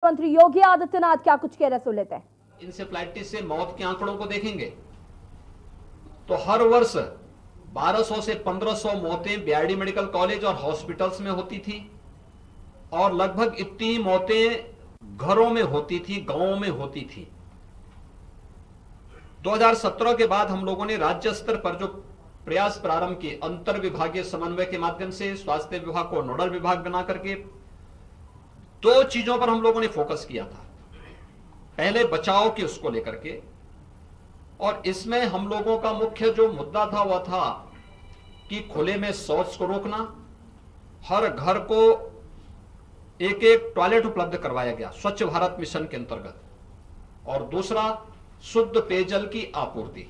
मुख्यमंत्री योगी आदित्यनाथ क्या कुछ कह रहे सुन लेते हैं। इंसेफ्लाइटिस से मौत के आंकड़ों को देखेंगे तो हर वर्ष 1200 से 1500 मौतें बीआरडी मेडिकल कॉलेज और हॉस्पिटल्स में होती थी और लगभग इतनी मौतें घरों में होती थी, गांवों में होती थी। 2017 के बाद हम लोगों ने राज्य स्तर पर जो प्रयास प्रारंभ किए, अंतर विभागीय समन्वय के माध्यम से स्वास्थ्य विभाग को नोडल विभाग बना करके दो चीजों पर हम लोगों ने फोकस किया था। पहले बचाव की उसको लेकर के, और इसमें हम लोगों का मुख्य जो मुद्दा था वह था कि खुले में शौच को रोकना, हर घर को एक एक टॉयलेट उपलब्ध करवाया गया स्वच्छ भारत मिशन के अंतर्गत, और दूसरा शुद्ध पेयजल की आपूर्ति,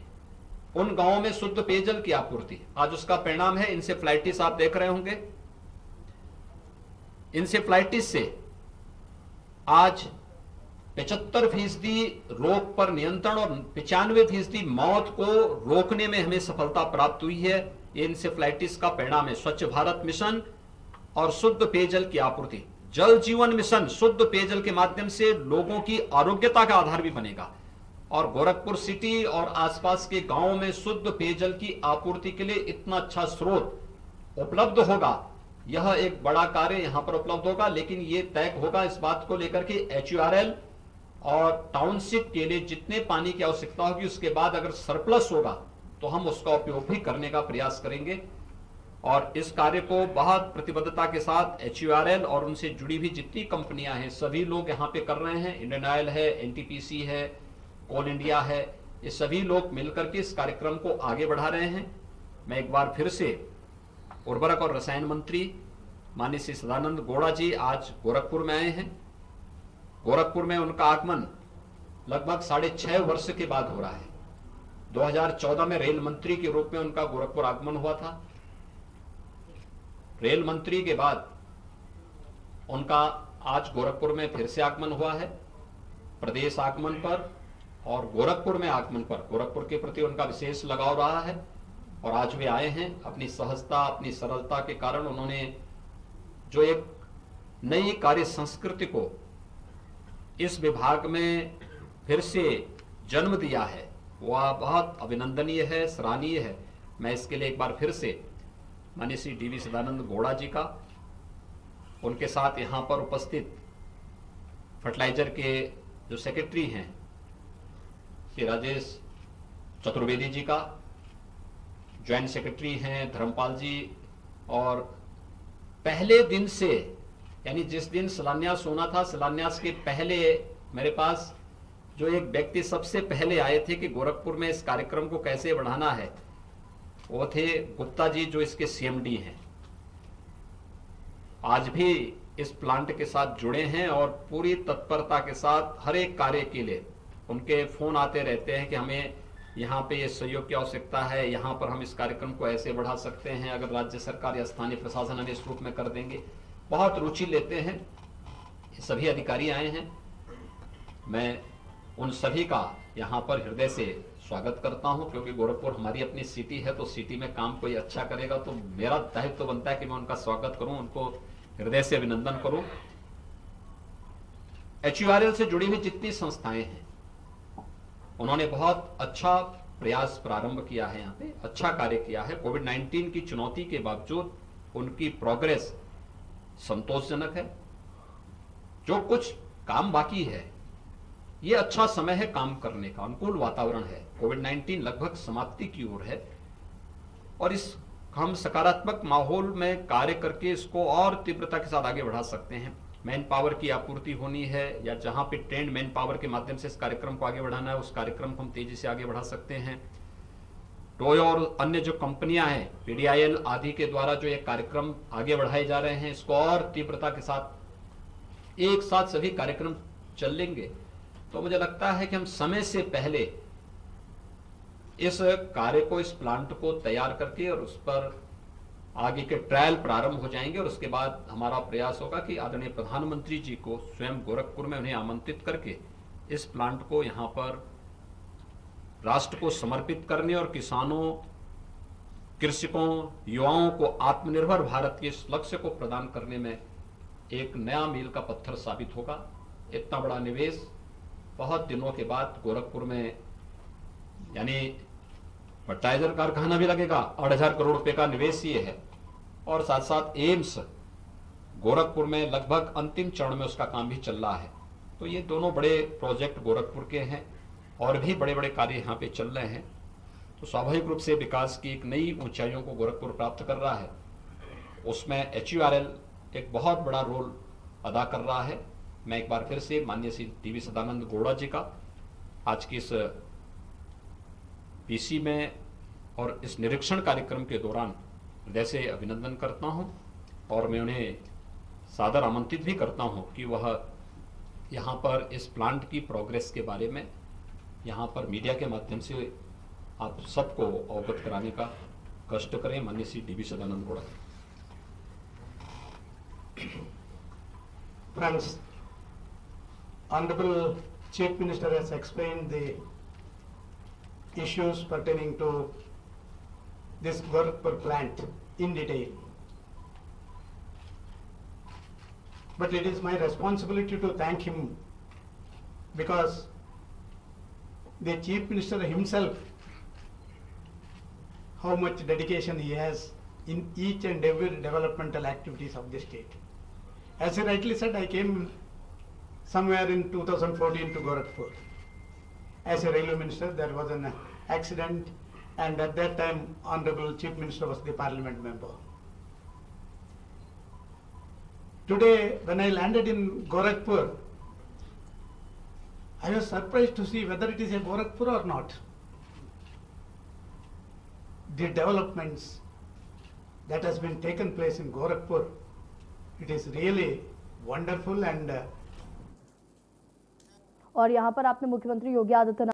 उन गांवों में शुद्ध पेयजल की आपूर्ति। आज उसका परिणाम है इंसेफ्लाइटिस, आप देख रहे होंगे। इंसेफ्लाइटिस से आज 75% रोग पर नियंत्रण और 95% मौत को रोकने में हमें सफलता प्राप्त हुई है। ये इंसेफ्लाइटिस का परिणाम है। स्वच्छ भारत मिशन और शुद्ध पेयजल की आपूर्ति, जल जीवन मिशन शुद्ध पेयजल के माध्यम से लोगों की आरोग्यता का आधार भी बनेगा, और गोरखपुर सिटी और आसपास के गांवों में शुद्ध पेयजल की आपूर्ति के लिए इतना अच्छा स्रोत उपलब्ध होगा। यह एक बड़ा कार्य यहां पर उपलब्ध होगा, लेकिन यह तय होगा इस बात को लेकर के HURL और टाउनशिप के लिए जितने पानी की आवश्यकता होगी, उसके बाद अगर सरप्लस होगा तो हम उसका उपयोग भी करने का प्रयास करेंगे। और इस कार्य को बहुत प्रतिबद्धता के साथ HURL और उनसे जुड़ी भी जितनी कंपनियां हैं सभी लोग यहां पे कर रहे हैं। इंडियन ऑयल है, NTPC है, कोल इंडिया है, ये सभी लोग मिलकर के इस कार्यक्रम को आगे बढ़ा रहे हैं। मैं एक बार फिर से उर्वरक और रसायन मंत्री माननीय श्री सदानंद गौड़ा जी आज गोरखपुर में आए हैं। गोरखपुर में उनका आगमन लगभग 6.5 वर्ष के बाद हो रहा है। 2014 में रेल मंत्री के रूप में उनका गोरखपुर आगमन हुआ था। रेल मंत्री के बाद उनका आज गोरखपुर में फिर से आगमन हुआ है, प्रदेश आगमन पर और गोरखपुर में आगमन पर। गोरखपुर के प्रति उनका विशेष लगाव रहा है और आज वे आए हैं। अपनी सहजता, अपनी सरलता के कारण उन्होंने जो एक नई कार्य संस्कृति को इस विभाग में फिर से जन्म दिया है, वह बहुत अभिनंदनीय है, सराहनीय है। मैं इसके लिए एक बार फिर से माननीय श्री DV सदानंद गौड़ा जी का, उनके साथ यहाँ पर उपस्थित फर्टिलाइजर के जो सेक्रेटरी हैं श्री राजेश चतुर्वेदी जी का, ज्वाइंट सेक्रेटरी हैं धर्मपाल जी, और पहले दिन से यानी जिस दिन शिलान्यास होना था, शिलान्यास के पहले मेरे पास जो एक व्यक्ति सबसे पहले आए थे कि गोरखपुर में इस कार्यक्रम को कैसे बढ़ाना है, वो थे गुप्ता जी जो इसके CMD हैं। आज भी इस प्लांट के साथ जुड़े हैं और पूरी तत्परता के साथ हर एक कार्य के लिए उनके फोन आते रहते हैं कि हमें यहाँ पे ये सहयोग की आवश्यकता है, यहाँ पर हम इस कार्यक्रम को ऐसे बढ़ा सकते हैं, अगर राज्य सरकार या स्थानीय प्रशासन हमें इस रूप में कर देंगे। बहुत रुचि लेते हैं। सभी अधिकारी आए हैं। मैं उन सभी का यहाँ पर हृदय से स्वागत करता हूँ, क्योंकि गोरखपुर हमारी अपनी सिटी है, तो सिटी में काम कोई अच्छा करेगा तो मेरा दायित्व तो बनता है कि मैं उनका स्वागत करूँ, उनको हृदय से अभिनंदन करूँ। HURL से जुड़ी हुई जितनी संस्थाएं हैं उन्होंने बहुत अच्छा प्रयास प्रारंभ किया है, यहाँ पे अच्छा कार्य किया है। कोविड-19 की चुनौती के बावजूद उनकी प्रोग्रेस संतोषजनक है। जो कुछ काम बाकी है, ये अच्छा समय है काम करने का, अनुकूल वातावरण है। कोविड-19 लगभग समाप्ति की ओर है और इस हम सकारात्मक माहौल में कार्य करके इसको और तीव्रता के साथ आगे बढ़ा सकते हैं। मैन पावर की आपूर्ति होनी है, या जहां पे ट्रेंड मैन पावर के माध्यम से इस कार्यक्रम को आगे बढ़ाना है, उस कार्यक्रम को हम तेजी से आगे बढ़ा सकते हैं। टोयो और अन्य जो कंपनियां हैं, PDIL आदि के द्वारा जो ये कार्यक्रम आगे बढ़ाए जा रहे हैं, इसको और तीव्रता के साथ एक साथ सभी कार्यक्रम चलेंगे तो मुझे लगता है कि हम समय से पहले इस कार्य को, इस प्लांट को तैयार करके और उस पर आगे के ट्रायल प्रारंभ हो जाएंगे। और उसके बाद हमारा प्रयास होगा कि आदरणीय प्रधानमंत्री जी को स्वयं गोरखपुर में उन्हें आमंत्रित करके इस प्लांट को यहाँ पर राष्ट्र को समर्पित करने और किसानों, कृषकों, युवाओं को आत्मनिर्भर भारत के इस लक्ष्य को प्रदान करने में एक नया मील का पत्थर साबित होगा। इतना बड़ा निवेश बहुत दिनों के बाद गोरखपुर में, यानी फर्टिलाइजर कारखाना भी लगेगा, 8,000 करोड़ रुपए का निवेश ये है, और साथ साथ एम्स गोरखपुर में लगभग अंतिम चरण में उसका काम भी चल रहा है। तो ये दोनों बड़े प्रोजेक्ट गोरखपुर के हैं और भी बड़े बड़े कार्य यहाँ पे चल रहे हैं। तो स्वाभाविक रूप से विकास की एक नई ऊंचाइयों को गोरखपुर प्राप्त कर रहा है। उसमें HURL एक बहुत बड़ा रोल अदा कर रहा है। मैं एक बार फिर से माननीय श्री टीवी सदानंद गौड़ा जी का आज की इस पीसी में और इस निरीक्षण कार्यक्रम के दौरान हृदय से अभिनंदन करता हूं, और मैं उन्हें सादर आमंत्रित भी करता हूं कि वह यहां पर इस प्लांट की प्रोग्रेस के बारे में यहां पर मीडिया के माध्यम से आप सबको अवगत कराने का कष्ट करें। माननीय Shri TV Sadananda Gowda. Friends, Honorable Chief Minister has explained the issues pertaining to this Gorakhpur plant in detail. But it is my responsibility to thank him, because the Chief Minister himself, how much dedication he has in each and every developmental activities of the state. As he rightly said, I came somewhere in 2014 to Gorakhpur. As a railway minister, there was an accident, and at that time, Honorable Chief Minister was the parliament member. Today, when I landed in Gorakhpur, I was surprised to see whether it is a Gorakhpur or not. The developments that has been taken place in Gorakhpur, it is really wonderful. And और यहाँ पर आपने मुख्यमंत्री योगी आदित्यनाथ